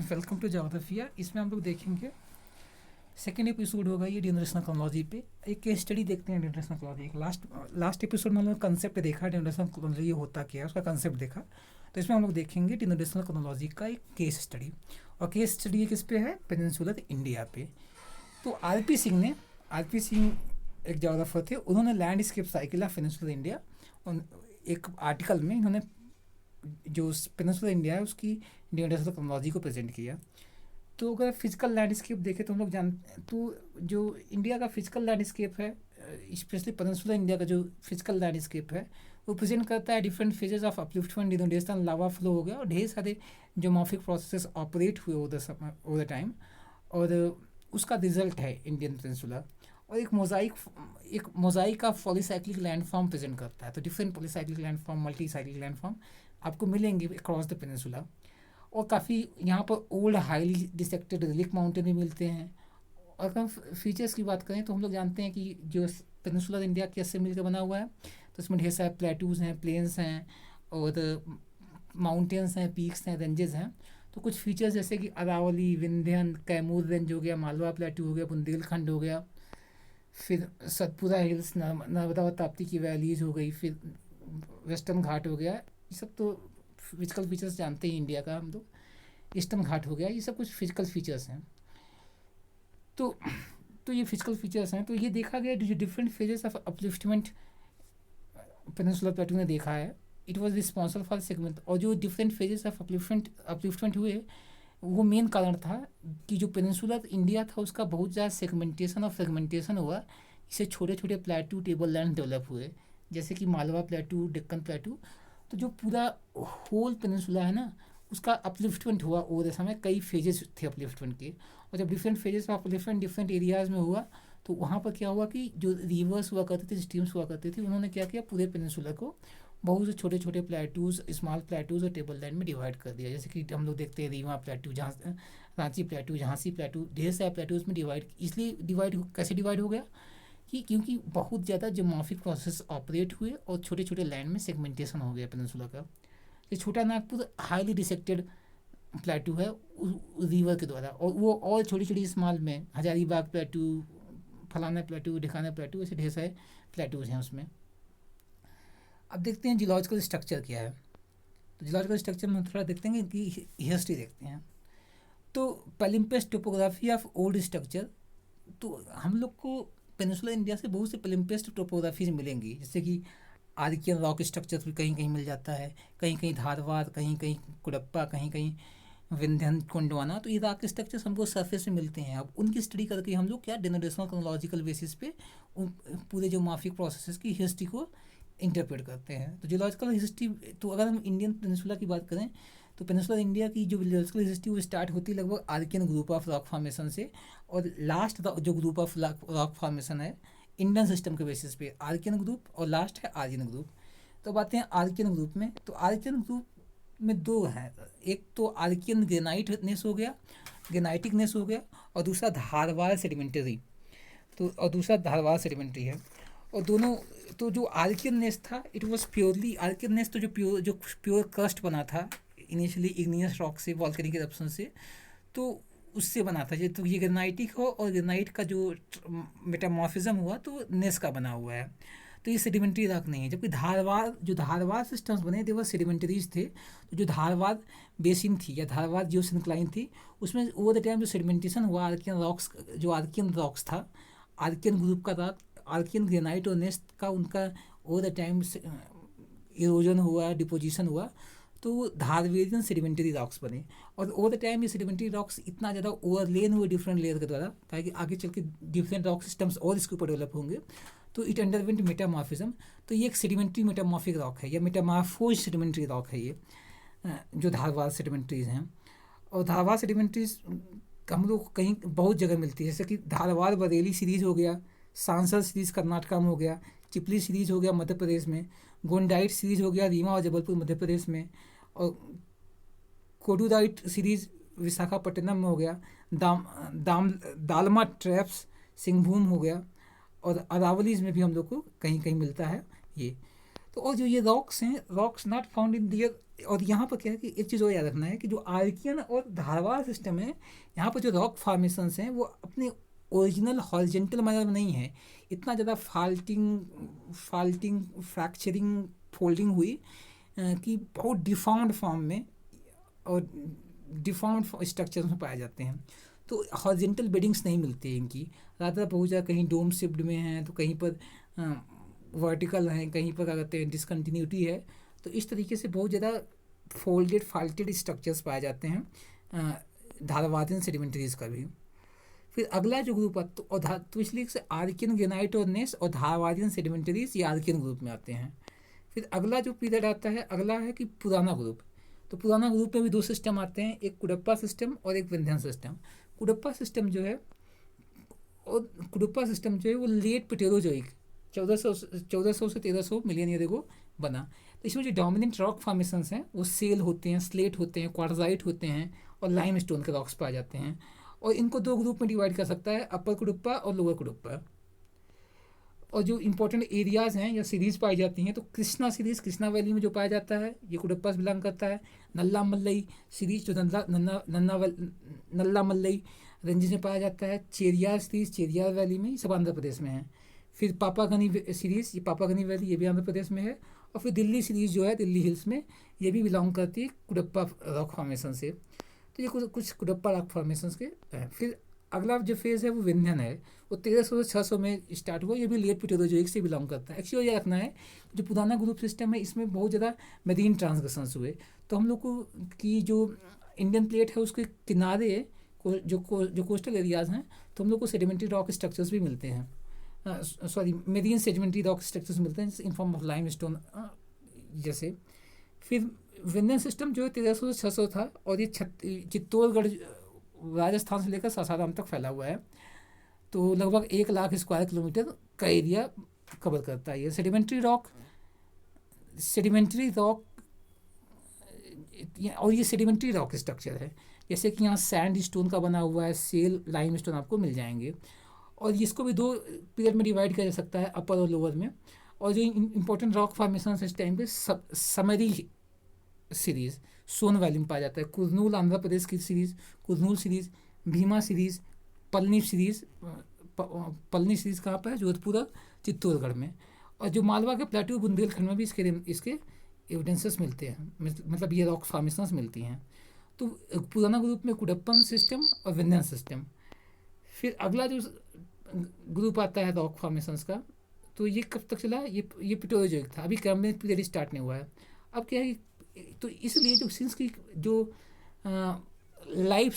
Welcome to ज्योग्राफिया। इसमें हम लोग देखेंगे सेकेंड एपिसोड होगा ये डिनरेशनल क्रोनोलॉजी पे। एक केस स्टडी देखते हैं डिनरेशनल क्रोनोलॉजी। लास्ट एपिसोड में हम लोग कंसेप्ट देखा डिनरेशनल क्रोनोलॉजी होता क्या है, उसका कंसेप्ट देखा। तो इसमें हम लोग देखेंगे डिनरेशनल क्रोनोलॉजी का एक केस स्टडी। और केस स्टडी किस पे है? पेनिनसुलर इंडिया पे। तो आरपी सिंह एक जोग्राफर थे, उन्होंने landscape cycle of peninsular India एक आर्टिकल में इन्होंने जो पेनिनसुलर इंडिया है उसकी डिनरेशनल क्रोनोलॉजी को प्रेजेंट किया। तो अगर फिजिकल लैंडस्केप देखें तो हम लोग तो जो इंडिया का फिजिकल लैंडस्केप है, स्पेशली पेनिनसुलर इंडिया का जो फिजिकल लैंडस्केप है वो प्रेजेंट करता है different phases of upliftment, denudation, lava flow हो गया और ढेर सारे जोमॉर्फिक प्रोसेसेस ऑपरेट हुए ओवर द टाइम। और उसका रिजल्ट है इंडियन पेनिनसुला। और एक mosaic of polycyclic landform present करता है। तो different polycyclic landform, multi cyclic landform आपको मिलेंगे अक्रॉस द पेनिनसुला। और काफ़ी यहाँ पर old highly dissected relic mountain भी मिलते हैं। और अगर हम फीचर्स की बात करें तो हम लोग जानते हैं कि जो पेनिनसुलर इंडिया कैसे मिलकर बना हुआ है, तो इसमें ढेर सारे प्लेटूज़ हैं, प्लेन्स हैं और माउंटेन्स हैं, पीक्स हैं, रेंजेस हैं। तो कुछ फीचर्स जैसे कि अरावली, विंध्यन, कैमूर रेंज हो गया, मालवा प्लेटू हो गया, बुंदेलखंड हो गया, फिर सतपुरा हिल्स, नर्मदा और ताप्ती की वैलीज हो गई, फिर वेस्टर्न घाट हो गया। ये सब तो फिजिकल फीचर्स जानते हैं इंडिया का हम लोग। ईस्टर्न घाट हो गया, ये सब कुछ फिजिकल फीचर्स हैं। तो ये फिजिकल फीचर्स हैं। तो ये देखा गया जो different phases of upliftment peninsular प्लेटू ने देखा है, it was responsible for segment. और जो डिफरेंट फेजेस ऑफ अपलिफ्टमेंट हुए वो मेन कारण था कि जो पेनिनसुलर इंडिया था उसका बहुत ज़्यादा सेगमेंटेशन और फ्रेगमेंटेशन हुआ। इससे छोटे छोटे प्लेटू टेबल लैंड डेवलप हुए, जैसे कि मालवा प्लेटू, डेक्कन प्लेटू। तो जो पूरा होल पेनिनसुला है ना, उसका अपलिफ्टमेंट हुआ ओवर समय। कई फेजेस थे अपलिफ्टमेंट के, और जब different phases of upliftment different areas में हुआ तो वहाँ पर क्या हुआ कि जो रिवर्स हुआ करते थे, स्ट्रीम्स हुआ करते थे, उन्होंने क्या किया, पूरे पेनिनसुला को बहुत से छोटे छोटे प्लेटूज़, स्मॉल प्लेटूज़ और टेबल लैंड में डिवाइड कर दिया। जैसे कि हम लोग देखते हैं रीवा प्लेटू, जहाँ रांची प्लेटू, झांसी प्लेटू, ढेर सारे प्लेटूज़ में डिवाइड। इसलिए कैसे डिवाइड हो गया कि क्योंकि बहुत ज़्यादा जोमॉर्फिक प्रोसेस ऑपरेट हुए और छोटे छोटे लैंड में सेगमेंटेशन हो गया पेनिनसुला का। ये छोटा नागपुर हाईली डिसेक्टेड प्लेटू है रिवर के द्वारा, और वो और छोटी छोटी स्मॉल में हजारीबाग प्लेटू, फलाना प्लेटू, ढिकाना प्लेटू, ऐसे ढेर सारे प्लेटूज़ हैं उसमें। अब देखते हैं जियोलॉजिकल स्ट्रक्चर क्या है। तो जियोलॉजिकल स्ट्रक्चर में थोड़ा देखते हैं कि हिस्ट्री देखते हैं। तो पेलिम्पस टोपोग्राफी ऑफ ओल्ड स्ट्रक्चर, तो हम लोग को पेनिनसुलर इंडिया से बहुत से पेलिम्पस टोपोग्राफीज मिलेंगी, जैसे कि आर्कियन रॉक स्ट्रक्चर भी कहीं कहीं मिल जाता है, कहीं कहीं धारवाड़, कहीं कहीं कुडप्पा, कहीं कहीं विंध्यन, गोंडवाना। तो ये रॉक स्ट्रक्चर्स हमको सरफेस में मिलते हैं। अब उनकी स्टडी करके हम लोग क्या डिनरेशनल क्रोनोलॉजिकल बेसिस पे पूरे जो माफिक प्रोसेसेस की हिस्ट्री को इंटरप्रेट करते हैं। तो जियोलॉजिकल हिस्ट्री, तो अगर हम इंडियन पेनिनसुला की बात करें तो पेनिनसुलर इंडिया की जो जियोलॉजिकल हिस्ट्री वो स्टार्ट होती है लगभग Archean group of rock formation से, और लास्ट जो ग्रुप ऑफ रॉक फॉर्मेशन है इंडियन सिस्टम के बेसिस पे आर्कियन ग्रुप, और लास्ट है आर्यन ग्रुप। तो अब आते हैं आर्कियन ग्रुप में। तो आर्कियन ग्रुप में दो हैं, एक तो आर्कियन ग्रेनाइटनेस हो गया, ग्रेनाइटिकनेस हो गया, और दूसरा धारवाड़ सेडिमेंटरी। तो और दूसरा धारवाड़ सेडिमेंटरी है। और दोनों, तो जो आर्कियननेस था इट वाज प्योरली आर्कियननेस, तो जो प्योर क्रस्ट बना था इनिशियली इग्नियस रॉक से, वॉल्केनिक इरप्शन से, तो उससे बना था। तो ये ग्रेनाइटिक हो, और ग्रेनाइट का जो मेटामॉर्फिज्म हुआ तो नेस का बना हुआ है। तो ये सेडिमेंट्री रॉक नहीं है। जबकि धारवाड़ सिस्टम्स बने थे वो सेडिमेंटरीज थे। तो जो धारवाड़ बेसिन थी या धारवाड़ जो सिंक्लाइन थी, उसमें ओवर द टाइम जो सेडिमेंटेशन हुआ आर्कियन रॉक्स था, आर्कियन ग्रुप का रॉक, आर्कियन ग्रेनाइट और नेस का, उनका ओवर द टाइम इरोजन हुआ, डिपोजिशन हुआ, तो धारवेरियन सेडिमेंटरी रॉक्स बने। और ओवर द टाइम ये सेडिमेंटरी रॉक्स इतना ज़्यादा ओवरलेन हुए डिफरेंट लेयर के द्वारा, ताकि आगे चल के डिफरेंट रॉक सिस्टम्स और इसके ऊपर डेवलप होंगे, तो इट अंडरवेंट मेटामॉर्फिज्म। तो ये एक सेडिमेंट्री मेटामॉर्फिक रॉक है, या मेटामॉर्फोज सेडिमेंट्री रॉक है ये, जो धारवाड़ सेडिमेंट्रीज हैं। और धारवाड़ सेडिमेंट्रीज हम लोग कहीं बहुत जगह मिलती है, जैसे कि धारवाड़ बरेली सीरीज़ हो गया, सांसद सीरीज़ कर्नाटका में हो गया, चिपली सीरीज़ हो गया मध्य प्रदेश में, गोंडाइट सीरीज़ हो गया रीवा और जबलपुर मध्य प्रदेश में, और कोडुराइट सीरीज़ विशाखापट्टनम में हो गया, दालमा ट्रैप्स सिंहभूम हो गया, और अरावलीज में भी हम लोग को कहीं कहीं मिलता है ये। तो और जो ये रॉक्स हैं, रॉक्स नॉट फाउंड इन दियर और यहाँ पर क्या है कि एक चीज़ और याद रखना है कि जो आर्कियन और धारवाड़ सिस्टम है, यहाँ पर जो रॉक फॉर्मेशंस हैं वो अपने ओरिजिनल हॉरिजेंटल मैनर में नहीं है। इतना ज़्यादा फाल्टिंग फ्रैक्चरिंग फोल्डिंग हुई कि बहुत डिफॉर्म्ड फॉर्म में और डिफॉर्म्ड स्ट्रक्चर्स में पाए जाते हैं। तो हॉरिजेंटल बेडिंग्स नहीं मिलती हैं इनकी, ज़्यादातर बहुत ज़्यादा कहीं डोम शिफ्ट में हैं, तो कहीं पर वर्टिकल हैं, कहीं पर क्या कहते हैं डिसकंटिन्यूटी है। तो इस तरीके से बहुत ज़्यादा फोल्डेड फाल्टेड स्ट्रक्चर्स पाए जाते हैं धारवादियन सेडिमेंटरीज का भी। फिर अगला जो ग्रुप आता तो इसलिए से आर्कियन ग्रेनाइट और नेस और धारवादियन सेडिमेंटरीज ये आर्कियन ग्रुप में आते हैं। फिर अगला जो पीरियड आता है, अगला है कि पुराना ग्रुप। तो पुराना ग्रुप में भी दो सिस्टम आते हैं, एक कुडप्पा सिस्टम और एक विंध्यन सिस्टम। कुडप्पा सिस्टम जो है वो लेट पिटेरोजोइक 1400 से 1300 मिलियन ईयर एगो बना। तो इसमें जो डोमिनेंट रॉक फॉर्मेशंस हैं वो सेल होते हैं, स्लेट होते हैं, क्वार्टजाइट होते हैं और लाइम स्टोन के रॉक्स पाए जाते हैं। और इनको दो ग्रुप में डिवाइड कर सकता है, अपर कुडुप्पा और लोअर कुडुप्पा। और जो इंपॉर्टेंट एरियाज़ हैं या सीरीज़ पाई जाती हैं, तो कृष्णा सीरीज़ कृष्णा वैली में जो पाया जाता है ये कुडप्पा से बिलोंग करता है। नल्ला मल्लई सीरीज़ जो नल्ला मल्लई रेंजेस में पाया जाता है। चेरियार सीरीज़ चेरियार वैली में, ये सब आंध्र प्रदेश में है। फिर पापागनी सीरीज़, ये पापागनी वैली, ये भी आंध्र प्रदेश में है। और फिर दिल्ली सीरीज़ जो है दिल्ली हिल्स में, ये भी बिलोंग करती है कुडप्पा रॉक फॉर्मेशन से। तो ये कुछ कुडप्पा रॉक फॉर्मेशन के हैं। फिर अगला जो फेज़ है वो विंध्यन है, वो 1300 से 600 में स्टार्ट हुआ। ये भी लेट पिटेरोजोइक से बिलोंग करता है। एक्चुअली ये रखना है जो पुराना ग्रुप सिस्टम है इसमें बहुत ज़्यादा मेरीन ट्रांसग्रेशंस हुए। तो हम लोग को की जो इंडियन प्लेट है उसके किनारे जो कोस्टल एरियाज़ हैं, तो हम लोग को सेडिमेंट्री रॉक स्ट्रक्चर्स भी मिलते हैं, मेरीन सेडिमेंट्री रॉक स्ट्रक्चर्स मिलते हैं in form of lime stone जैसे। फिर विंध्यन सिस्टम जो है 1300 से 600 था, और ये चित्तौड़गढ़ राजस्थान से लेकर सासाराम तक फैला हुआ है। तो लगभग 1 लाख स्क्वायर किलोमीटर का एरिया कवर करता है। ये सेडिमेंट्री रॉक और ये सेडिमेंट्री रॉक स्ट्रक्चर है। जैसे कि यहाँ सैंड स्टोन का बना हुआ है, सेल लाइम स्टोन आपको मिल जाएंगे। और इसको भी दो पीरियड में डिवाइड किया जा सकता है, अपर और लोअर में। और जो इंपॉर्टेंट रॉक फॉर्मेशन इस टाइम पे समरी सीरीज़ सोन वैली में पाया जाता है। कुर्नूल आंध्र प्रदेश की series, Kurnool series, Bhima series, Palani series कहाँ पर है? जोधपुर और चित्तौड़गढ़ में। और जो मालवा के प्लेटू बुंदेलखंड में भी इसके एविडेंसेस मिलते हैं, मतलब ये रॉक फॉर्मेशंस मिलती हैं। तो पुराना ग्रुप में कुडप्पन सिस्टम और विंध्यन सिस्टम। फिर अगला जो ग्रुप आता है रॉक फॉर्मेशंस का, तो ये कब तक चला? ये पिटेरोजोइक था, अभी कैम्ब्रियन पीरियड स्टार्ट नहीं हुआ है। अब क्या है, तो इसलिए जो सिंस की जो लाइफ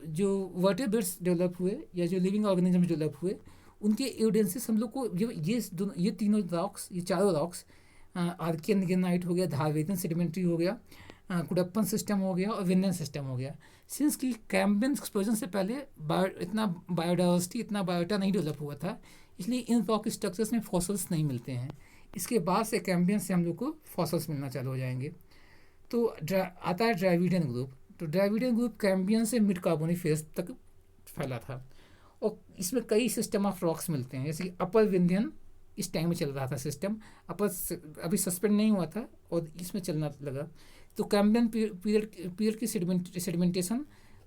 जो वर्टेब्रेट्स डेवलप हुए या जो लिविंग ऑर्गेनिज्म डेवलप हुए, उनके एविडेंसेस हम लोग को ये तीनों रॉक्स, ये चारों रॉक्स, आर्कियन ग्रेनाइट हो गया, धारवेदन सेडिमेंट्री हो गया, कुडप्पन सिस्टम हो गया और विंध्यन सिस्टम हो गया। सिंस की कैम्ब्रियन एक्सप्लोजन से पहले इतना बायोडाइवर्सिटी, इतना बायोटा नहीं डेवलप हुआ था, इसलिए इन रॉक स्ट्रक्चर्स में फॉसल्स नहीं मिलते हैं। इसके बाद से कैम्ब्रियन से हम लोग को फॉसल्स मिलना चालू हो जाएंगे। तो आता है ड्राविडियन ग्रुप। तो ड्राविडियन ग्रुप कैम्ब्रियन से मिड कार्बोनिफेरस तक फैला था, और इसमें कई सिस्टम ऑफ रॉक्स मिलते हैं। जैसे कि अपर विंध्यन इस टाइम में चल रहा था सिस्टम, अभी सस्पेंड नहीं हुआ था और इसमें चलना लगा। तो कैम्ब्रियन पीरियड की सेडिमेंटेशन,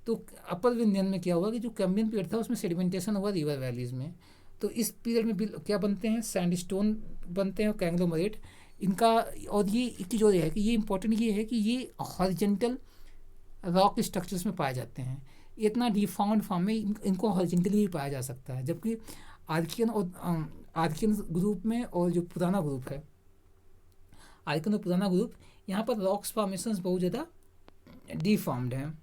तो अपर विंध्यन में क्या हुआ कि जो कैम्ब्रियन पीरियड था उसमें सेडिमेंटेशन हुआ रिवर वैलीज़ में। तो इस पीरियड में क्या बनते हैं? सैंडस्टोन बनते हैं और कैंग्लोमरेट इनका। और ये एक चीज़ और है कि ये इंपॉर्टेंट ये है कि ये हॉरिजेंटल रॉक स्ट्रक्चर्स में पाए जाते हैं। इतना डिफॉर्म्ड फॉर्म में इनको हॉरिजेंटली भी पाया जा सकता है, जबकि आर्कियन ग्रुप में और जो पुराना ग्रुप है, आर्कियन और पुराना ग्रुप, यहाँ पर रॉक्स फॉर्मेशंस बहुत ज़्यादा डिफॉर्म्ड हैं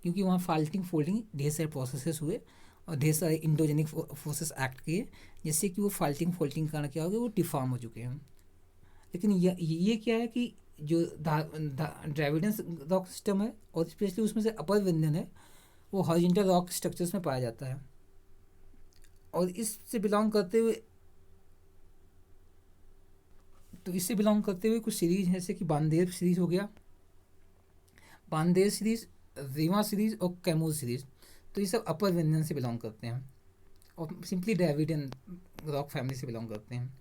क्योंकि वहाँ फाल्टिंग फोल्डिंग ढेर सारे प्रोसेसेस हुए और ढेर सारे इंडोजेनिक फोर्सेस एक्ट किए, जिससे कि वो फाल्टिंग फोल्डिंग के कारण क्या हो गया, वो डिफॉर्म हो चुके हैं। लेकिन ये क्या है कि जो ड्राविडियन रॉक सिस्टम है और स्पेशली उसमें से अपर विंध्यन है, वो हॉरिजॉन्टल रॉक स्ट्रक्चर्स में पाया जाता है। और इससे बिलोंग करते हुए कुछ सीरीज जैसे कि बांदेर सीरीज हो गया, बांदेर सीरीज, रीवा सीरीज और कैमूर सीरीज। तो ये सब अपर विंध्यन से बिलोंग करते हैं और सिंपली ड्राविडियन रॉक फैमिली से बिलोंग करते हैं।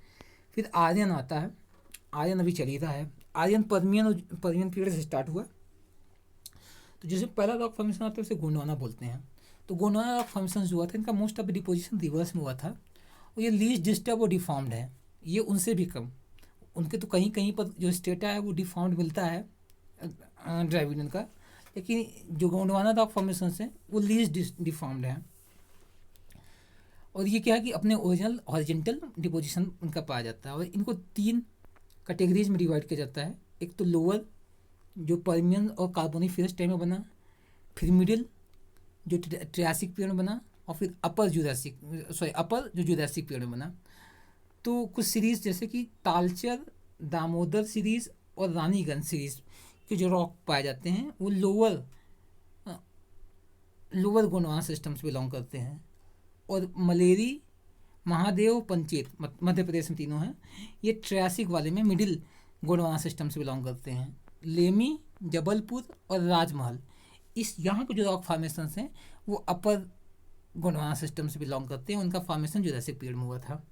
फिर आर्यन आता है। आर्यन अभी चल ही रहा है। आर्यन पर्मियन पीरियड से स्टार्ट हुआ। तो जैसे पहला रॉक फॉर्मेशन आता है उसे गोंडवाना बोलते हैं। तो गोंडवाना रॉक फॉर्मेशन जो हुआ था, इनका मोस्ट ऑफ डिपोजिशन रिवर्स में हुआ था, और ये लीस्ट डिस्टर्ब और डिफॉर्म्ड है, ये उनसे भी कम। उनके तो कहीं कहीं पर जो स्टेटा है वो डिफॉर्म्ड मिलता है ड्राविडियन का, लेकिन जो गोंडवाना रॉक फॉर्मेशन है वो लीस्ट डिफॉर्म्ड है। और ये क्या है कि अपने ओरिजिनल हॉरिजॉन्टल डिपोजिशन उनका पाया जाता है, और इनको 3 कैटेगरीज में डिवाइड किया जाता है। एक तो लोअर जो पर्मियन और कार्बोनिफेरस टाइम में बना, फिर मिडिल जो ट्रियासिक पीरियड में बना, और फिर अपर जो जुरासिक पीरियड में बना। तो कुछ सीरीज जैसे कि तालचर, दामोदर सीरीज और रानीगंज सीरीज के जो रॉक पाए जाते हैं वो लोअर गोंडवाना सिस्टम से बिलोंग करते हैं। और मलेरी, महादेव, पंचेत मध्य प्रदेश में तीनों हैं, ये ट्रियासिक वाले में मिडिल गोंडवाना सिस्टम से बिलोंग करते हैं। लेमी, जबलपुर और राजमहल, इस यहाँ के जो रॉक फॉर्मेशंस हैं वो अपर गोंडवाना सिस्टम से बिलोंग करते हैं, उनका फॉर्मेशन जुरासिक पीरियड में हुआ था।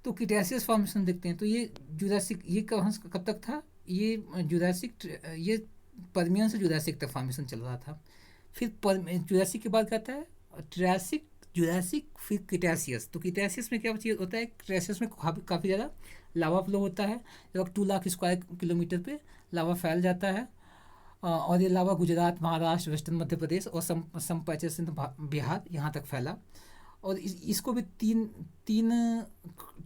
तो क्रिटेशियस फॉर्मेशन देखते हैं, तो ये जुरासिक, ये कब तक था, ये पर्मियन से जुरासिक तक फॉर्मेशन चल रहा था। फिर जुरासिक के बाद क्या आता है, ट्रियासिक, जुरासिक, फिर क्रिटेशियस। तो क्रिटेशियस में क्या चीज़ होता है, क्रिटेशियस में काफ़ी ज़्यादा लावा फ्लो होता है, लगभग 2 लाख स्क्वायर किलोमीटर पे लावा फैल जाता है। और ये लावा गुजरात, महाराष्ट्र, वेस्टर्न मध्य प्रदेश और सम पैचेस इन बिहार यहाँ तक फैला। और इसको भी तीन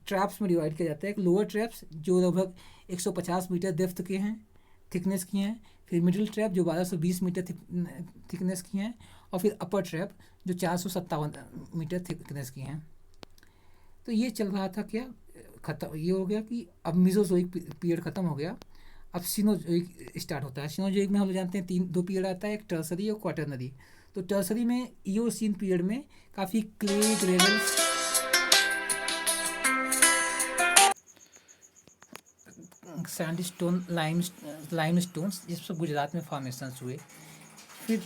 ट्रैप्स में डिवाइड किया जाता है। एक लोअर ट्रैप्स जो लगभग 150 मीटर डेप्थ के हैं, थिकनेस की हैं, फिर मिडिल ट्रैप जो 1220 मीटर थिकनेस की हैं, और फिर अपर ट्रैप जो 457 मीटर थिकनेस की हैं। तो ये चल रहा था क्या, खत्म ये हो गया कि अब मिजोजोइक पीरियड ख़त्म हो गया, अब सिनोजोइक स्टार्ट होता है। सिनोजोइक में हम लोग जानते हैं 2 पीरियड आता है, एक टर्सरी और क्वाटरनरी। तो टर्सरी में ईओसीन पीरियड में काफ़ी क्ले ग्रेवल्स, सैंडस्टोन, लाइमस्टोन्स, जिस पर गुजरात में फॉर्मेशंस हुए। फिर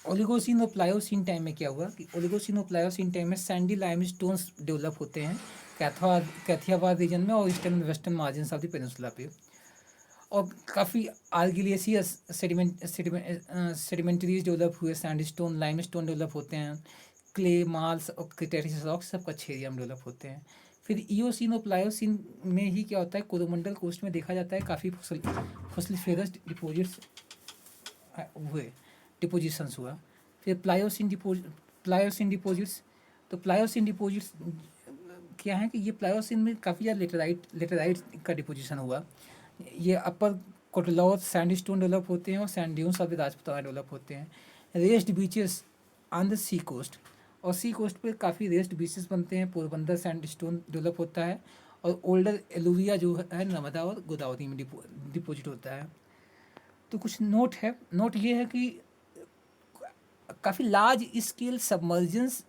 ओलिगोसीन और प्लायोसीन टाइम में क्या हुआ कि ओलिगोसीन और प्लायोसीन टाइम में सैंडी लाइमस्टोन्स डेवलप होते हैं कैथियावाद रीजन में और eastern western margin of the peninsula पे। और काफ़ी आर्गिलियसियस सेडिमेंटरीज डेवलप हुए, सैंडस्टोन, लाइमस्टोन डेवलप होते हैं, क्ले, मार्स और क्रिटेशियस रॉक सब कच्छ एरिया में डेवलप होते हैं। फिर ईओसीन और प्लायोसीन में ही क्या होता है, कोरोमंडल कोस्ट में देखा जाता है काफ़ी फॉसिलिफेरस डिपोजिशंस हुआ। फिर प्लायोसीन डिपोजिट्स। तो प्लायोसीन डिपोजिट्स क्या है कि ये प्लायोसीन में काफ़ी ज़्यादा लेटेराइट का डिपोजिशन हुआ। ये अपर कोटलौथ सैंडस्टोन डेवलप होते हैं और sand dunes of the Rajputana develop होते हैं। Raised beaches on the sea coast, और सी कोस्ट पे काफ़ी रेस्ड बीचेस बनते हैं, पोरबंदर सैंडस्टोन डेवलप होता है, और ओल्डर एलुविया जो है नर्मदा और गोदावरी में डिपोजिट होता है। तो कुछ नोट ये है कि काफ़ी लार्ज स्केल सबमर्जेंस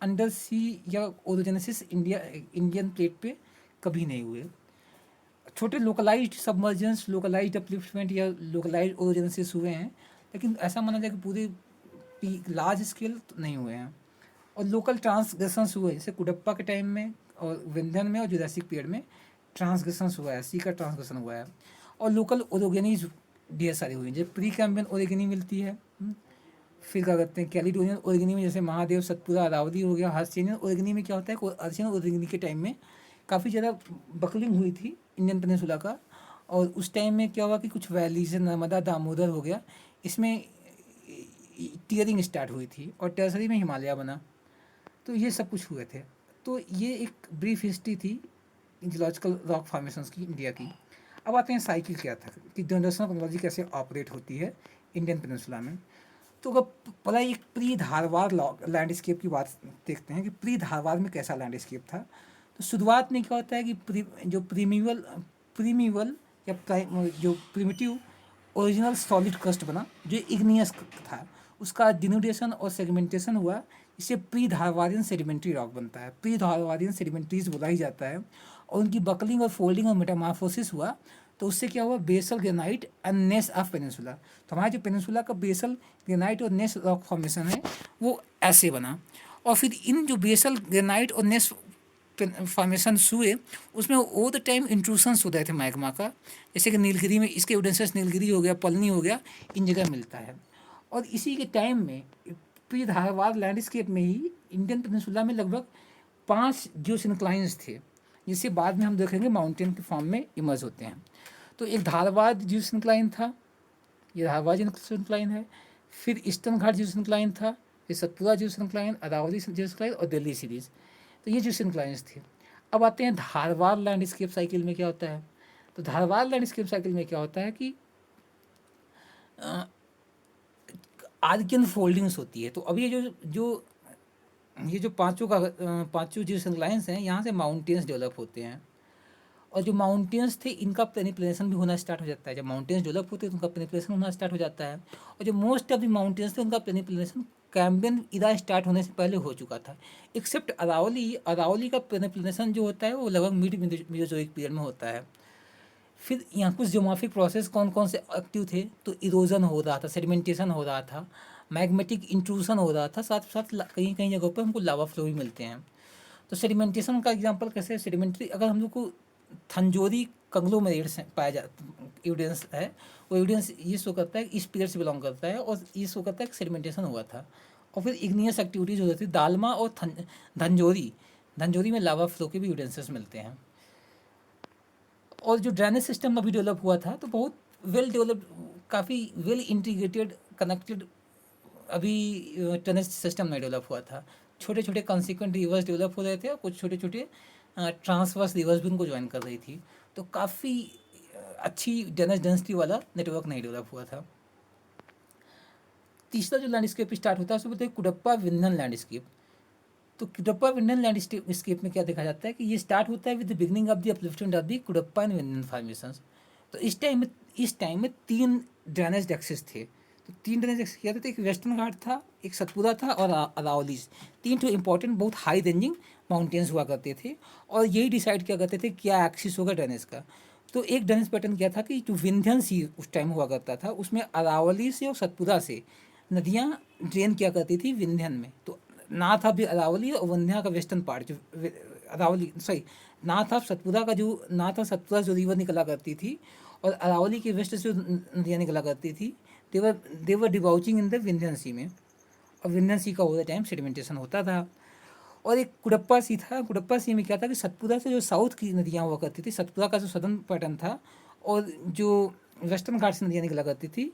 अंडर सी या ओरोजेनेसिस इंडियन प्लेट पे कभी नहीं हुए। छोटे लोकलाइज्ड सबमर्जेंस, लोकलाइज्ड अपलिफ्टमेंट या लोकलाइज्ड ओरोजेनेसिस हुए हैं, लेकिन ऐसा माना जाए कि पूरे लार्ज स्केल तो नहीं हुए हैं। और लोकल ट्रांसग्रेशंस हुए, जैसे कुडप्पा के टाइम में और विंध्यन में और जुरासिक पीरियड में ट्रांसग्रेशंस हुआ है, सी का ट्रांसग्रेशन हुआ है। और लोकल ओरोगेनीज ढेर सारी हुई हैं, जैसे प्री कैम्बियन ओरिगेनी मिलती है। फिर क्या करते हैं कैलिडोनियन ओरिगेनी में, जैसे महादेव, सतपुरा, अरावली हो गया। हर्षेनियन ओरिगेनी में क्या होता है, हर्षेनियन ओरिगेनी के टाइम में काफ़ी ज़्यादा बकलिंग हुई थी इंडियन पेनिनसुला का, और उस टाइम में क्या हुआ कि कुछ वैलीज, नर्मदा, दामोदर हो गया, इसमें टीयरिंग स्टार्ट हुई थी, और टर्सरी में हिमालय बना। तो ये सब कुछ हुए थे। तो ये एक ब्रीफ हिस्ट्री थी जियोलॉजिकल रॉक फॉर्मेशंस की इंडिया की। अब आते हैं साइकिल क्या था कि जनरेशन ऑफ टेक्नोलॉजी कैसे ऑपरेट होती है इंडियन पेनिनसुला में। तो अगर पहला एक प्री धारवाड़ लैंडस्केप की बात देखते हैं कि प्री धारवाड़ में कैसा लैंडस्केप था। तो शुरुआत में क्या होता है कि जो प्रीमिवल या जो प्रिमिटिव ओरिजिनल सॉलिड क्रस्ट बना जो इग्नियस था, उसका डिनोडेशन और सेगमेंटेशन हुआ, इससे प्री धारवारियन सेडिमेंट्री रॉक बनता है। प्री धारवारियन सेडिमेंट्रीज बोला ही जाता है, और उनकी बकलिंग और फोल्डिंग और मेटामॉर्फोसिस हुआ, तो उससे क्या हुआ, basal granite and gneiss of peninsula. तो हमारे जो पेनिनसुला का बेसल ग्रेनाइट और नेस रॉक फॉर्मेशन है वो ऐसे बना। और फिर इन जो बेसल ग्रेनाइट और नेस फॉर्मेशंस हुए उसमें ओवर द टाइम इंट्रूशंस हो रहे थे मैग्मा का, जैसे कि नीलगिरी में इसके एविडेंसेस नीलगिरी हो गया, पलनी हो गया, इन जगह मिलता है। और इसी के टाइम में प्री धारवाड़ लैंडस्केप में ही इंडियन पेनिनसुला में लगभग 5 जियोसिंक्लाइंस थे, जिसे बाद में हम देखेंगे माउंटेन के फॉर्म में इमर्ज होते हैं। तो एक धारवाड़ जियोसिंक्लाइन था, ये धारवाड़ जियोसिंक्लाइन है। फिर ईस्टर्न घाट जियोसिंक्लाइन था, ये सतपुरा जियोसिंक्लाइन, अरावली जियोसिंक्लाइन और दिल्ली सीरीज। तो ये जियोसिंक्लाइंस थे। अब आते हैं धारवाड़ लैंडस्केप साइकिल में क्या होता है। तो धारवाड़ लैंडस्केप साइकिल में क्या होता है कि आर्कियन फोल्डिंग्स होती है। तो अब ये जो पांचों जियोसिंक्लाइंस हैं, यहाँ से माउंटेन्स डेवलप होते हैं। और जो माउंटेन्स थे इनका पेनिप्लेशन भी होना स्टार्ट हो जाता है। जब माउंटेन्स डेवलप होते हैं तो उनका पेनिप्लेशन होना स्टार्ट हो जाता है। और जो मोस्ट ऑफ द माउंटेन्स थे उनका पेनिप्लेशन कैम्बियन इरा स्टार्ट होने से पहले हो चुका था, एक्सेप्ट अरावली। अरावली का पेनिप्लेशन जो होता है वो लगभग मिड मेसोजोइक पीरियड में होता है। फिर यहाँ कुछ जियोमॉर्फिक प्रोसेस कौन कौन से एक्टिव थे, तो इरोजन हो रहा था, सेडिमेंटेशन हो रहा था, मैग्मेटिक इंट्रूशन हो रहा था, साथ साथ कहीं कहीं जगहों पर हमको लावा फ्लो भी मिलते हैं। तो सेडिमेंटेशन का एग्जांपल कैसे है, सेडिमेंट्री अगर हम लोग को थंजोरी कंग्लोमेरेट्स पाया जा एविडेंस है, वो एविडेंस ये शो करता है इस पीरियड से बिलोंग करता है और ये शो करता है कि सेडिमेंटेशन हुआ था। और फिर इग्नियस एक्टिविटीज़ हो जाती है दालमा और धंजोरी में लावा फ्लो के भी एविडेंसेस मिलते हैं। और जो ड्रेनेज सिस्टम अभी डेवलप हुआ था तो बहुत वेल डेवलप्ड, काफ़ी वेल इंटीग्रेटेड कनेक्टेड अभी ड्रेनेज सिस्टम में डेवलप हुआ था। छोटे छोटे कंसिक्वेंट रिवर्स डेवलप हो रहे थे और कुछ छोटे छोटे ट्रांसवर्स रिवर्स भी उनको ज्वाइन कर रही थी। तो काफ़ी अच्छी ड्रेनेज डेंसिटी वाला नेटवर्क नहीं डेवलप हुआ था। तीसरा जो लैंडस्केप स्टार्ट होता है उसको बोलते हैं कुडप्पा विंध्यन लैंडस्केप। तो कुडप्पा विंध्यन लैंडस्केप में क्या देखा जाता है कि ये स्टार्ट होता है with the beginning of the upliftment of the Cuddapah and Vindhyan formations. तो इस टाइम में 3 ड्रेनेज एक्सेस थे। तो 3 ड्रेनेज एक्सेस क्या थे, एक वेस्टर्न घाट था, एक सतपुरा था और अरावलीज। 3 तो इंपॉर्टेंट बहुत हाई रेंजिंग माउंटेन्स हुआ करते थे और यही डिसाइड किया करते थे क्या एक्सिस होगा ड्रेनेज का। तो एक ड्रेनेज पैटर्न क्या था कि जो विंध्यन सी उस टाइम हुआ करता था उसमें अरावली से और सतपुरा से नदियाँ ड्रेन किया करती थी विंध्यन में। तो ना था भी अरावली और विंध्या का वेस्टर्न पार्ट, जो अरावली सॉरी ना था सतपुरा जो रिवर निकला करती थी और अरावली के वेस्ट से नदियाँ निकला करती थी। देवर डिबाउचिंग इन द विंध्यन सी में, और विंध्यन सी का ओवर टाइम सेडिमेंटेशन होता था। और एक कुडप्पा सी था, कुडप्पा सी में क्या था कि सतपुरा से जो साउथ की नदियाँ हुआ करती थी, सतपुरा का जो सदर्न पैटर्न था और जो वेस्टर्न घाट से नदियाँ निकला करती थी,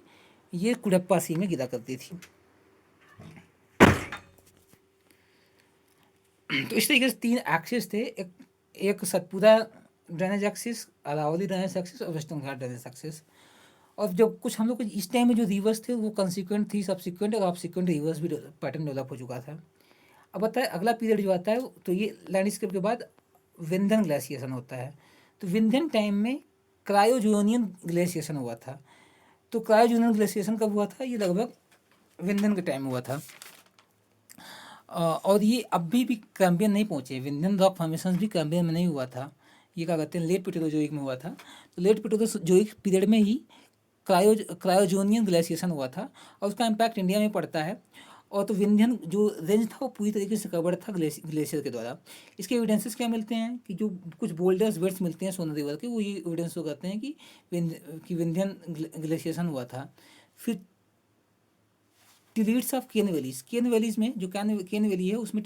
ये कुडप्पा सी में गिरा करती थी। तो इस तरीके से 3 एक्सिस थे, एक Satpura drainage axis, Aravalli drainage axis और वेस्टर्न घाट ड्रेनेज एक्सिस। और जो कुछ हम लोग को इस टाइम में जो रिवर्स थे वो कंसिक्वेंट थी, सब्सिक्वेंट और ऑब्सिक्वेंट रिवर्स भी पैटर्न डेवलप हो चुका था। अब बताए अगला पीरियड जो आता है तो ये लैंडस्केप के बाद विंध्यन ग्लेशिएशन होता है। तो विंध्यन टाइम में क्रायोजोनियन ग्लेशिएशन हुआ था। तो क्रायोजोनियन ग्लेशिएशन कब हुआ था, ये लगभग विंध्यन के टाइम हुआ था। और ये अभी भी कैम्बियन नहीं पहुँचे, विंध्यन रॉक फॉर्मेशन भी कैम्बियन में नहीं हुआ था, ये क्या कहते हैं लेट पैलेओजोइक में हुआ था। तो लेट पैलेओजोइक पीरियड में ही क्रायोजोनियन ग्लेशिएशन हुआ था और उसका इम्पैक्ट इंडिया में पड़ता है। और तो विंध्यन जो रेंज था वो पूरी तरीके से कवर्ड था ग्लेशियर के द्वारा। इसके एविडेंसेस क्या मिलते हैं कि जो कुछ बोल्डर्स वेट्स मिलते हैं सोन रिवर के, वो ये एविडेंस हो करते हैं कि विंध्यन ग्लेशिएशन हुआ था। फिर टिलीट्स ऑफ केन वैलीज में जो केन वैली है उसमें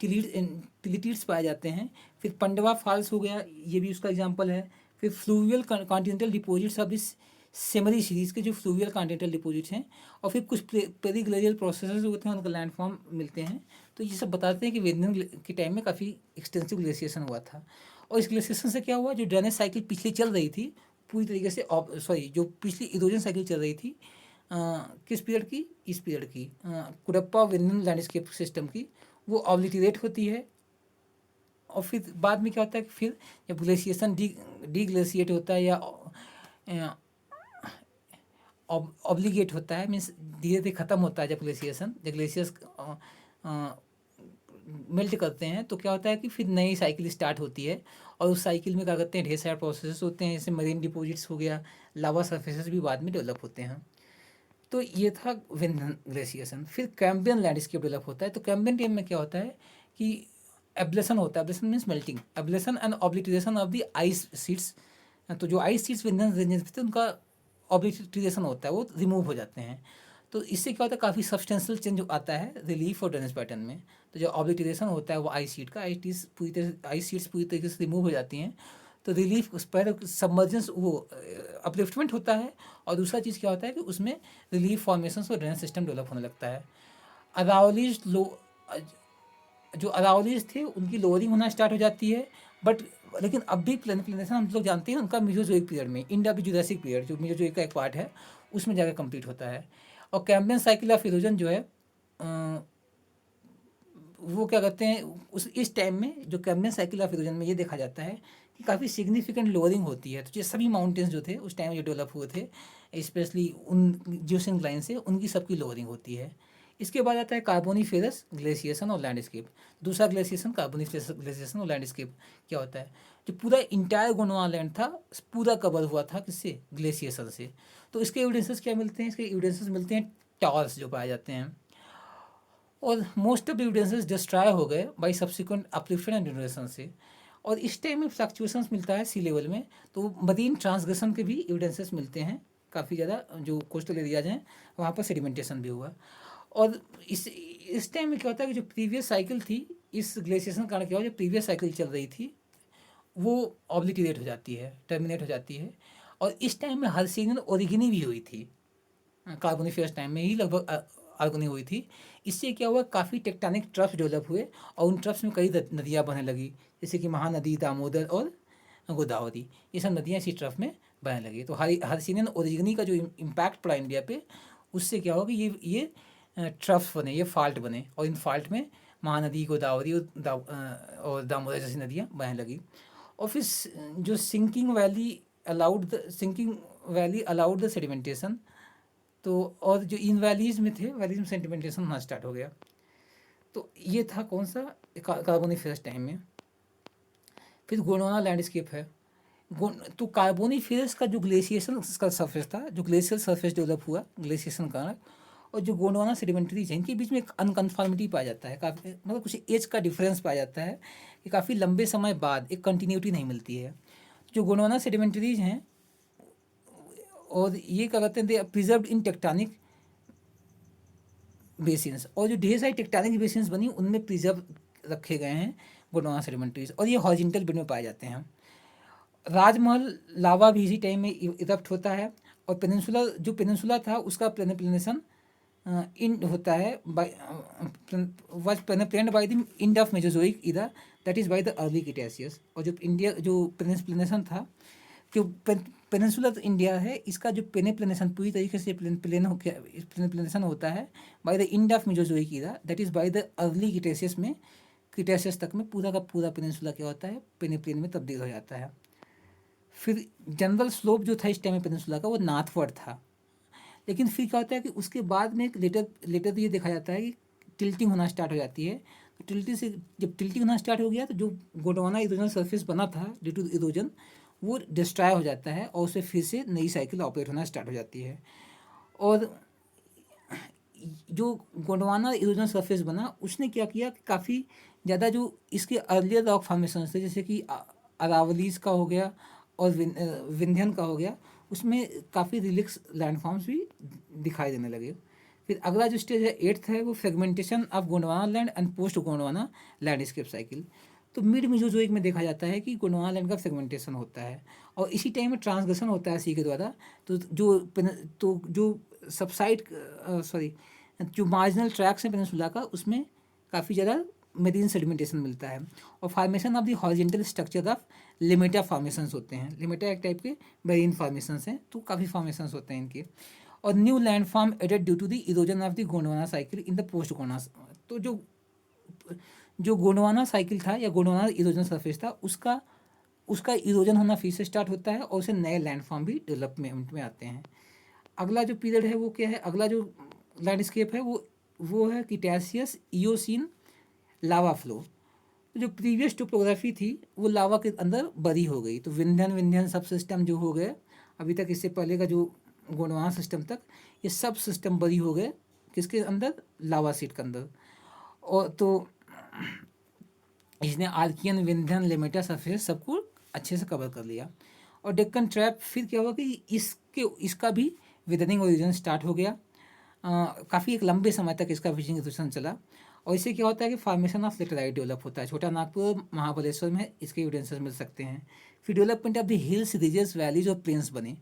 टिलिटीड्स पाए जाते हैं। फिर पंडवा फॉल्स हो गया, ये भी उसका एग्जांपल है। फिर fluvial continental deposits of this Semri series के जो फ्लूवियल कॉन्टिनेंटल डिपोजिट्स हैं, और फिर कुछ पेरीग्लेशियल प्रोसेसेस होते हैं, उनका लैंडफॉर्म मिलते हैं। तो ये सब बताते हैं कि विंध्यन के टाइम में काफ़ी एक्सटेंसिव ग्लेशिएशन हुआ था। और इस ग्लेशिएशन से क्या हुआ, जो ड्रेनेज साइकिल पिछली चल रही थी पूरी तरीके से जो पिछली इरोजन साइकिल चल रही थी किस पीरियड की, इस पीरियड की कुडप्पा विंध्यन लैंडस्केप सिस्टम की, वो ऑब्लिटरेट होती है। और फिर बाद में क्या होता है कि फिर जब ग्लेशिएशन डी ग्लेशिएट होता है या ऑब्लिगेट होता है, मीन्स धीरे धीरे ख़त्म होता है, जब ग्लेशियर्स मेल्ट करते हैं तो क्या होता है कि फिर नई साइकिल स्टार्ट होती है। और उस साइकिल में क्या करते हैं, ढेर सारे प्रोसेस होते हैं, जैसे मरीन डिपोजिट्स हो गया, लावा सर्फेसेस भी बाद में डेवलप होते हैं। तो ये था विंध्यन ग्लेशिएशन। फिर कैम्बियन लैंडस्केप डेवलप होता है। तो कैम्बियन टाइम में क्या होता है कि एब्लेशन होता है, ablation means melting, ablation and obliteration of the ice sheets. तो जो आइस शीट्स विंध्यन रेंजेस पे थे उनका ऑब्लिटरेशन होता है, वो रिमूव हो जाते हैं। तो इससे क्या होता है, काफ़ी सब्सटेंशियल चेंज आता है रिलीफ और ड्रेनेज पैटर्न में। तो जो ऑब्लिटरेशन होता है वो आइस शीट का, आइस शीट्स पूरी तरीके से रिमूव हो जाती हैं। तो रिलीफ उस पर सबमर्जेंस वो अपलिफ्टमेंट होता है। और दूसरा चीज़ क्या होता है कि उसमें रिलीफ फॉर्मेशन और ड्रेनेज सिस्टम डेवलप होने लगता है। अरावलीज लो जो अरावलीज थे उनकी लोअरिंग होना स्टार्ट हो जाती है, बट लेकिन अब भी प्लेनेशन हम लोग जानते हैं उनका मीजोजोइक पीरियड में, इंडिया की जुरासिक पीरियड जो मीजोजोइक का एक पार्ट है उसमें जाकर कंप्लीट होता है। और कैम्बियन साइकिल ऑफ इरोजन जो है वो क्या कहते हैं, इस टाइम में जो कैम्बियन साइकिल ऑफ इरोजन में ये देखा जाता है कि काफ़ी सिग्निफिकेंट लोअरिंग होती है। तो ये सभी माउंटेन्स जो थे उस टाइम जो डेवलप हुए थे, स्पेशली उन जियोसिन लाइन से, उनकी सबकी लोअरिंग होती है। इसके बाद आता है कार्बोनिफेरस ग्लेशिएशन और लैंडस्केप। दूसरा ग्लेशिएशन कार्बोनिफेरस ग्लेशिएशन और लैंडस्केप क्या होता है, जो पूरा इंटायर गोंडवाना लैंड था पूरा कवर हुआ था किससे, ग्लेशिएशन से। तो इसके एविडेंसेस क्या मिलते हैं, इसके एविडेंसेस मिलते हैं टॉर्स जो पाए जाते हैं। और मोस्ट ऑफ एविडेंसेस डिस्ट्रॉय हो गए by subsequent uplifted and generation से। और इस टाइम में फ्लक्चुएशंस मिलता है सी लेवल में, तो मरीन ट्रांसग्रेशन के भी एविडेंसेस मिलते हैं काफ़ी ज़्यादा। जो कोस्टल एरियाज हैं वहाँ पर सेडिमेंटेशन भी हुआ। और इस टाइम में क्या होता है कि जो प्रीवियस साइकिल थी, इस ग्लेशिएशन के कारण क्या हुआ, जो प्रीवियस साइकिल चल रही थी वो ऑब्लिटेट हो जाती है, टर्मिनेट हो जाती है। और इस टाइम में हर्सियन ओरिजिनी भी हुई थी, कार्बोनिफेरस टाइम में ही लगभग आर्गनी हुई थी। इससे क्या हुआ, काफ़ी टेक्टोनिक ट्रफ्स डेवलप हुए और उन ट्रफ्स में कई नदियाँ बहने लगी, जैसे कि महानदी, दामोदर और गोदावरी, ये सब नदियाँ इसी ट्रफ में बहने लगी। तो हर्सियन ओरिजिनी का जो इम्पैक्ट पड़ा इंडिया पे, उससे क्या हुआ कि ये ट्रफ्स बने, ये फॉल्ट बने, और इन फॉल्ट में महानदी, गोदावरी और दामोदर जैसी नदियाँ बहने लगी। और फिर जो sinking valley allowed the sedimentation. तो और जो इन वैलीज में थे, वैलीज में सेडिमेंटेशन होना स्टार्ट हो गया। तो ये था कौन सा, कार्बोनिफेरस टाइम में। फिर गोंडवाना लैंडस्केप है। तो कार्बोनिफेरस का जो ग्लेशिएशन का सरफेस था, जो ग्लेशियल सरफेस डेवलप हुआ ग्लेशिएशन का, और जो गोंडवाना सेडिमेंटरीज हैं, इनके बीच में एक अनकन्फर्मिटी पाया जाता है, काफ़ी मतलब कुछ एज का डिफरेंस पाया जाता है कि काफ़ी लंबे समय बाद एक कंटिन्यूटी नहीं मिलती है। जो गोंडवाना सेडिमेंटरीज हैं और ये क्या कहते हैं, प्रिजर्व इन टेक्टोनिक बेसिन्स, और जो ढेर सारी टेक्टोनिक बेसिन्स बनी उनमें प्रिजर्व रखे गए हैं गोंडवाना सेडिमेंटरीज, और ये हॉरिजॉन्टल बेड में पाए जाते हैं। राजमहल लावा भी इसी टाइम में इरप्ट होता है। और पेनिनसुला था उसका प्लेनेशन इन होता है was planed by the end of Mesozoic era, that is by the early Cretaceous. और जो इंडिया जो प्लेनेशन था, जो पेनिनसुलर इंडिया है, इसका जो पेनेप्लेनेशन पूरी तरीके से प्लेनेशन होता है by the end of Mesozoic era, that is by the early Cretaceous में, क्रिटेशियस तक में पूरा का पूरा पेनिनसुला क्या होता है, पेनेप्लेन में तब्दील हो जाता है। फिर जनरल स्लोप जो था इस टाइम में पेनिनसुला का, वो नॉर्थवर्ड था। लेकिन फिर क्या होता है कि उसके बाद में लेटर ये देखा जाता है कि टिल्टिंग होना स्टार्ट हो जाती है। तो जब टिल्टिंग होना स्टार्ट हो गया तो जो गोंडवाना इरोजन सरफेस बना था ड्यू टू इरोजन, वो डिस्ट्रॉय हो जाता है और उससे फिर से नई साइकिल ऑपरेट होना स्टार्ट हो जाती है। और जो गोंडवाना इरोजन सरफेस बना, उसने क्या किया कि काफ़ी ज़्यादा जो इसके अर्लियर रॉक फॉर्मेशन थे, जैसे कि अरावलीज का हो गया और विंध्यन का हो गया, उसमें काफ़ी रिलिक्स लैंडफॉर्म्स भी दिखाई देने लगे। फिर अगला जो स्टेज है 8th है, वो fragmentation of Gondwana land and post Gondwana landscape cycle. तो मिड मेसोजोइक में देखा जाता है कि गोंडवाना लैंड का फ्रेगमेंटेशन होता है और इसी टाइम में ट्रांसग्रेशन होता है सी के द्वारा। तो जो सबसाइड जो मार्जिनल ट्रैक्स हैं पेनिनसुला का, उसमें काफ़ी ज़्यादा मेरीन सेडिमेंटेशन मिलता है। और formation of the horizontal structure of Lameta formations होते हैं। लिमेटा एक टाइप के मेरीन फॉर्मेशंस हैं, तो काफ़ी फॉर्मेशंस होते हैं इनके। और new land form added due to the erosion of the Gondwana cycle in the post Gondwana. तो जो गोंडवाना साइकिल था या गोंडवाना इरोजन सरफेस था, उसका इरोजन होना फिर से स्टार्ट होता है और उसे नए लैंड फॉर्म भी डेवलपमेंट में आते हैं। अगला जो पीरियड है वो क्या है, अगला जो लैंडस्केप है वो है क्रिटेशियस इयोसीन लावा फ्लो। जो प्रीवियस टोपोग्राफी थी वो लावा के अंदर बरी हो गई, तो विंध्यन सब सिस्टम जो हो गए अभी तक, इससे पहले का जो गोंडवाना सिस्टम तक, ये सब सिस्टम बरी हो गए किसके अंदर, लावा सीट के अंदर। और तो इसने आर्कियन, विंध्यन, लिमिटा सरफेस सबको अच्छे से कवर कर लिया। और डेक्कन ट्रैप फिर क्या हुआ कि इसका भी विदनिंग ओरिजिन स्टार्ट हो गया। काफ़ी एक लंबे समय तक इसका फिशिंग एसोसिएशन चला। और इससे क्या होता है कि फॉर्मेशन ऑफ लेटराइट डेवलप होता है। छोटा नागपुर, महाबलेश्वर में इसके एविडेंसेस मिल सकते हैं। फिर development of the hills, ridges, valleys और प्लेन्स बने।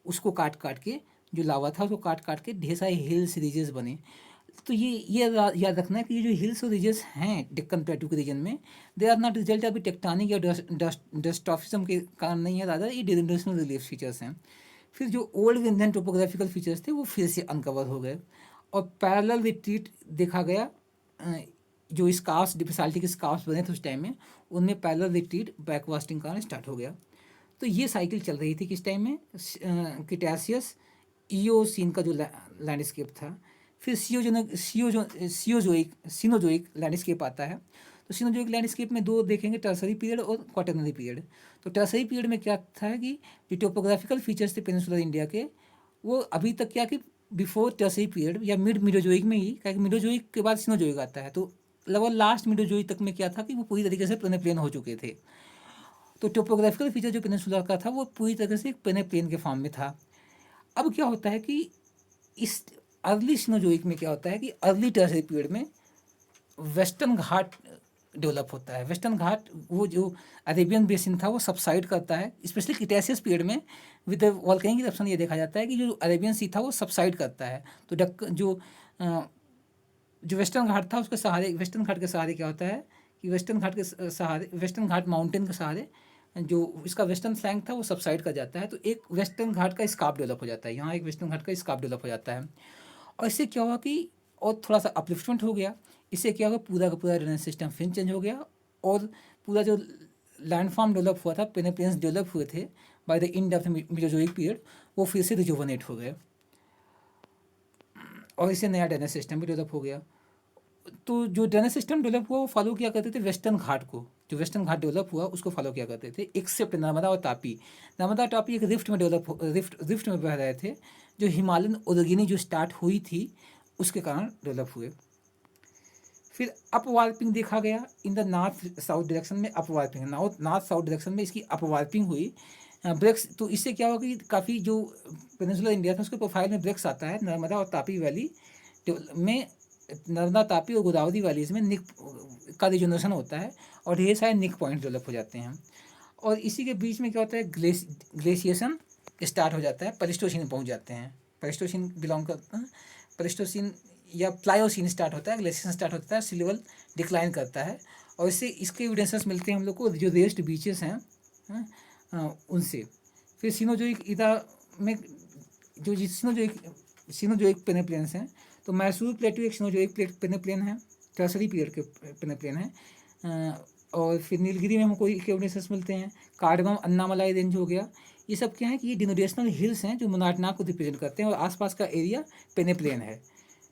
उसको काट काट के, जो लावा था उसको काट काट के ढेर सारे हिल्स रिजेस बने। तो ये याद रखना है कि ये जो हिल्स और रिजेस हैं डेक्कन प्लेटू के रीजन में, they are not result of tectonic या डस्टॉफिज्म के कारण नहीं है, ज़्यादा ये डिरेशनल रिलीफ फीचर्स हैं। फिर जो ओल्ड विंध्यन टोपोग्राफिकल फीचर्स थे वो फिर से अनकवर हो गए और पैरेलल रिट्रीट देखा गया। जो स्कार्स, डिफिसाल्टी के स्कार्स बने थे उस टाइम में, उनमें पैरेलल रिट्रीट बैकवास्टिंग कारण स्टार्ट हो गया। तो ये साइकिल चल रही थी किस टाइम में, क्रिटेशियस ईओसीन का जो लैंडस्केप था। फिर सिनोजोइक लैंडस्केप आता है। तो सिनोजोइक लैंडस्केप में दो देखेंगे, टर्सरी पीरियड और क्वाटरनरी पीरियड। तो टर्सरी पीरियड में क्या था कि जो टोपोग्राफिकल फीचर्स थे पेनिनसुलर इंडिया के, वो अभी तक क्या कि बिफोर टर्सरी पीरियड या मिडोजोइक में ही, क्या कि मिडोजोइक के बाद सिनोजोइक आता है, तो लगभग लास्ट मिडोजोइक तक में क्या था कि वो पूरी तरीके से प्लेन हो चुके थे। तो टोपोग्राफिकल फीचर जो पेनिनसुला का था वो पूरी तरह से एक प्लेन के फॉर्म में था। अब क्या होता है कि इस अर्ली सिनोजोइक में क्या होता है कि अर्ली टर्सरी पीरियड में वेस्टर्न घाट डेवलप होता है। वेस्टर्न घाट, वो जो अरेबियन बेसिन था वो सबसाइड करता है, स्पेशली क्रिटेशियस पीरियड में विद वॉल्केनिक इरप्शन ये देखा जाता है कि जो अरेबियन सी था वो सबसाइड करता है। तो जो वेस्टर्न घाट था उसके सहारे, वेस्टर्न घाट के सहारे क्या होता है कि वेस्टर्न घाट माउंटेन के सहारे जो इसका वेस्टर्न फ्लैंक था वो सबसाइड कर जाता है। तो एक वेस्टर्न घाट का स्कार्प डेवलप हो जाता है, यहाँ एक वेस्टर्न घाट का स्कार्प डेवलप हो जाता है। और इससे क्या हुआ कि और थोड़ा सा अपलिफ्टमेंट हो गया। इससे क्या हुआ, पूरा का पूरा ड्रेनेज सिस्टम फिर चेंज हो गया और पूरा जो लैंडफॉर्म डेवलप हुआ था, प्लेन्स डेवलप हुए थे by the end of the Mesozoic period, वो फिर से रिजुवनेट हो गए और इससे नया ड्रेनेज सिस्टम भी डेवलप हो गया। तो जो ड्रेनेज सिस्टम डेवलप हुआ वो फॉलो किया करते थे वेस्टर्न घाट को। जो वेस्टर्न घाट डेवलप हुआ उसको फॉलो किया करते थे, एक्सेप्ट नर्मदा और तापी। नर्मदा तापी एक रिफ्ट में बह रहे थे, जो हिमालयन ओरिजिनी जो स्टार्ट हुई थी उसके कारण डेवलप हुए। फिर अपवार्पिंग देखा गया in the north south direction में। अपवार्पिंग नॉर्थ साउथ डायरेक्शन में इसकी अपवार्पिंग हुई, ब्रेक्स। तो इससे क्या होगा कि काफ़ी जो पेनिनसुलर इंडिया था उसके प्रोफाइल में ब्रेक्स आता है। नर्मदा और तापी वैली में, नर्मदा तापी और गोदावरी वैलीज में निक का रिजोनेशन होता है और ढेर सारे निक पॉइंट डेवलप हो जाते हैं। और इसी के बीच में क्या होता है, ग्लेशिएशन स्टार्ट हो जाता है, प्लेस्टोसीन पहुंच जाते हैं। प्लेस्टोसीन बिलोंग करता है, प्लेस्टोसीन या प्लायोसीन स्टार्ट होता है, ग्लेशिएशन स्टार्ट होता है, सी लेवल डिक्लाइन करता है। और इससे इसके एविडेंसेस मिलते हैं हम लोग को जो रेस्ट बीचेस हैं, उनसे। फिर सिनोजोइक इरा में जो सिनोजोइक पेनेप्लेन्स हैं, तो मैसूर प्लेटू एक सिनोजोइक पेनेप्लेन है, टर्सरी पीरियड के पेनेप्लेन है। और फिर नीलगिरी में हमको एविडेंसेस मिलते हैं। कार्डमम अन्नामलाई रेंज हो गया। ये सब क्या है कि ये डिनोडेशनल हिल्स हैं जो मोनार्टनाग को रिप्रेजेंट करते हैं और आसपास का एरिया पेनेप्लेन है।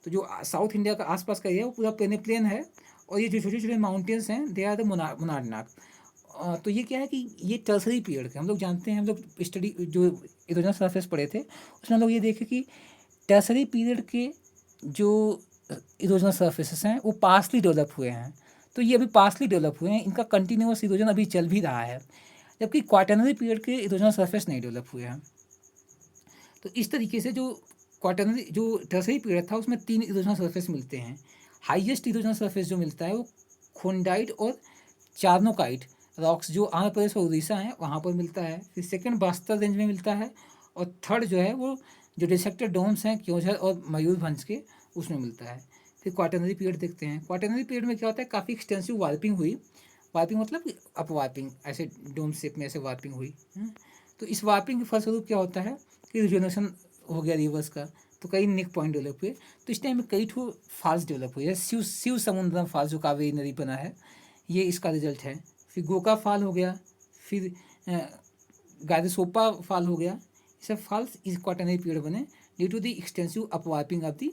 तो जो साउथ इंडिया का आसपास का एरिया वो पूरा पेनेप्लेन है और ये जो छोटे छोटे माउंटेन्स हैं दे आर द मोनार्टनाग। तो ये क्या है कि ये टर्सरी पीरियड के हम लोग जानते हैं, हम लोग स्टडी जो इरोजनल सरफेस पढ़े थे उसमें हम लोग ये देखे कि टर्सरी पीरियड के जो इरोजनल सरफेसेस हैं वो पासली डेवलप हुए हैं। तो ये अभी पासली डेवलप हुए हैं, इनका कंटिन्यूस इरोजन अभी चल भी रहा है, जबकि क्वाटरनरी पीरियड के इरोजनल सरफेस नहीं डेवलप हुए हैं। तो इस तरीके से जो क्वाटरनरी जो टर्सरी पीरियड था उसमें 3 इरोजनल सरफेस मिलते हैं। हाईएस्ट इरोजनल सरफेस जो मिलता है वो खोंडाइट और चार्नोकाइट रॉक्स जो आंध्र प्रदेश और उड़ीसा है वहाँ पर मिलता है। फिर सेकंड बस्तर रेंज में मिलता है और थर्ड जो है वो जो डिसेक्टेड डोम्स हैं क्योंझर और मयूरभंज के, उसमें मिलता है। फिर क्वाटरनरी पीरियड देखते हैं। क्वाटरनरी पीरियड में क्या होता है, काफ़ी एक्सटेंसिव वार्पिंग हुई। वार्पिंग मतलब अप वार्पिंग, ऐसे डोम शेप में ऐसे वार्पिंग हुई। तो इस वार्पिंग के फलस्वरूप क्या होता है कि रिजोनेशन हो गया रिवर्स का, तो कई निक पॉइंट डेवलप हुए। तो इस टाइम में कई ठो फॉल्स डेवलप हुए, शिव समुद्रम फॉल्स जो कावेरी नदी बना है, ये इसका रिजल्ट है। फिर गोका फॉल हो गया, फिर गायदसोपा फॉल हो गया। ये सब फॉल्स इस क्वाटरनरी पीरियड बने due to the extensive upwarping of the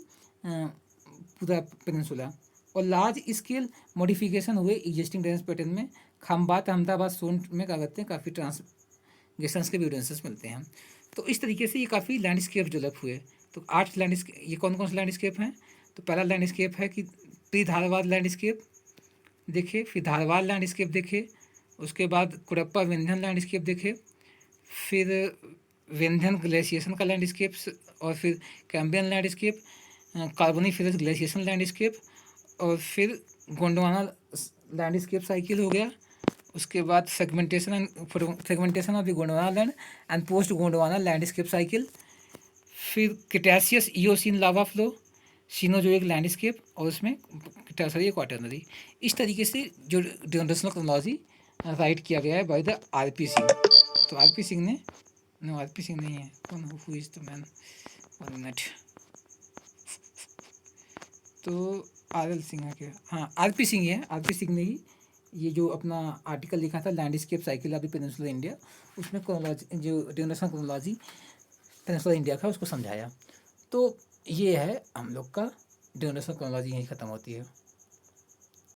पूरा पेनिनसुला। और लार्ज स्केल मॉडिफिकेशन हुए एग्जिस्टिंग ड्रेनेज पैटर्न में। खंबात, अहमदाबाद, सोन में क्या करते हैं, काफ़ी ट्रांसगेशंस के भी एविडेंसेस मिलते हैं। तो इस तरीके से ये काफ़ी लैंडस्केप डेवलप हुए। तो 8 लैंडस्केप, ये कौन कौन से लैंडस्केप हैं, तो पहला लैंडस्केप है कि प्री धारवाद लैंडस्केप, देखे, फिर धारवाड़ लैंडस्केप देखे, उसके बाद कुडप्पा विंध्यन लैंडस्केप देखे, फिर विंध्यन ग्लेशिएशन का लैंडस्केप्स, और फिर Cambrian landscape, Carboniferous glaciation landscape, और फिर गोंडवाना लैंडस्केप साइकिल हो गया। उसके बाद segmentation of the Gondwana land and post Gondwana landscape cycle, फिर Cretaceous Eocene lava flow, Cenozoic landscape, और उसमें टर्सरी क्वाटरनरी। इस तरीके से जो जनरेशनल क्रोनोलॉजी राइट किया गया है बाय द आर.पी. सिंह। तो आर.पी. सिंह ने, नो आर.पी. सिंह नहीं है, कौन, who is the man, 1 minute, तो आर.एल. सिंह है क्या, हाँ आर.पी. सिंह है। आर.पी. सिंह ने ही ये जो अपना आर्टिकल लिखा था landscape cycle of the peninsular India, उसमें क्रोनोलॉजी, जो जनरेशनल क्रोनोलॉजी पेनिनसुलर इंडिया का, उसको समझाया। तो ये है हम लोग का जनरेशनल क्रोनोलॉजी, यहीं ख़त्म होती है।